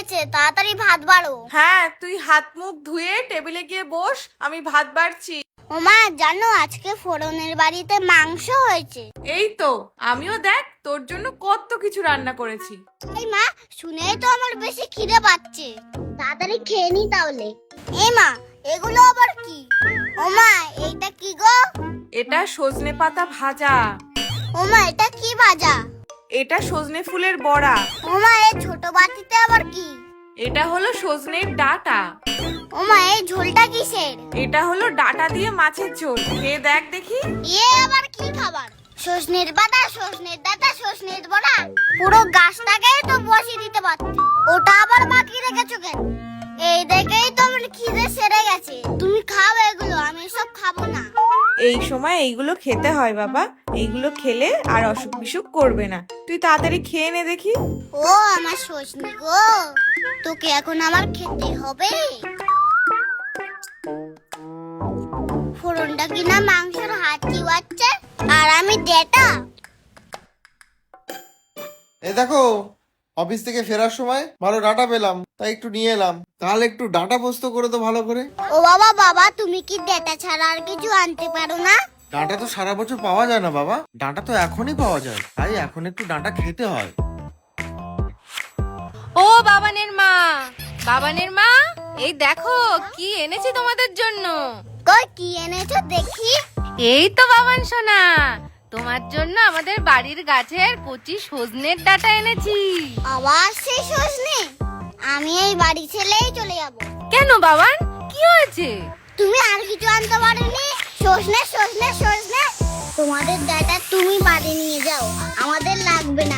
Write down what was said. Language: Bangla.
গেছে, তাড়াতাড়ি ভাত বাড়ো। হ্যাঁ, তুই হাত মুখ ধুয়ে টেবিলে গিয়ে বস, আমি ভাত বাড়ছি। ওমা, জানো আজকে ফোড়নের বাড়িতে মাংস হয়েছে। এই তো, আমিও দেখ তোর জন্য কত কিছু রান্না করেছি। এই মা, শুনেই তো আমার বেশি খিদে পাচ্ছে, তাড়াতাড়ি খেয়ে নি তাহলে। এই মা, এগুলো আবার কি? ওমা, এইটা কি গো? এটা সজনে পাতা ভাজা। ওমা, এটা কি ভাজা? এটা সজনে ফুলের বড়া। ওমা, এই ছোট বাটিতে আবার কি? এটা হলো সজনের ডাঁটা। ওমা, এই ঝোলটা কিসের? এটা হলো ডাঁটা দিয়ে মাছের ঝোল, খেয়ে দেখ দেখি। আবার কি খাবার? সজনের পাতা, সজনের ডাঁটা, সজনের বড়া, পুরো গাছটাকেই তো বসিয়ে দিতে পারতে, ওটা আবার বাকি রেখেছো কেন? এই দেখেই তো আমার খিদে সেরে গেছে। তুমি খাও এগুলো, আমি সব খাবো না। এই সময় এইগুলো খেতে হয় বাবা, এইগুলো খেলে আর অসুখ বিসুখ করবে না। তুই তাড়াতাড়ি খেয়ে নে দেখি। ও আমার সজনি গো, তোকে এখন আমার খেতে হবে। ফোড়নটা কিনা মাংসের হাত চিবাচ্ছে, আর আমি ডেটা। এই দেখো, অফিস থেকে ফেরার সময় ভালো ডাটা পেলাম, তাই একটু নিয়ে এলাম। তাহলে একটু ডাটা পোস্ত করে তো ভালো করে। ও বাবা, বাবা তুমি কি ডেটা ছাড়া আর কিছু আনতে পারো না? ডাটা তো সারা বছর পাওয়া যায় না বাবা, ডাটা তো এখনই পাওয়া যায়, তাই এখন একটু ডাটা খেতে হয়। ও বাবানের মা, বাবানের মা, এই দেখো কি এনেছি তোমাদের জন্য। কই, কি এনেছো দেখি? এই তো বাবান সোনা, তোমার জন্য আমাদের বাড়ির গাছের কচি সজনের ডাঁটা এনেছি। আবার সেই সজনে? আমি এই বাড়ি ছেড়েই চলে যাব। কেন বাবান, কি হয়েছে? তুমি আর কিছু আনতে পারোনি? সজনে সজনে সজনে, তোমাদের ডাটা তুমি বাড়ি নিয়ে যাও, আমাদের লাগবে না।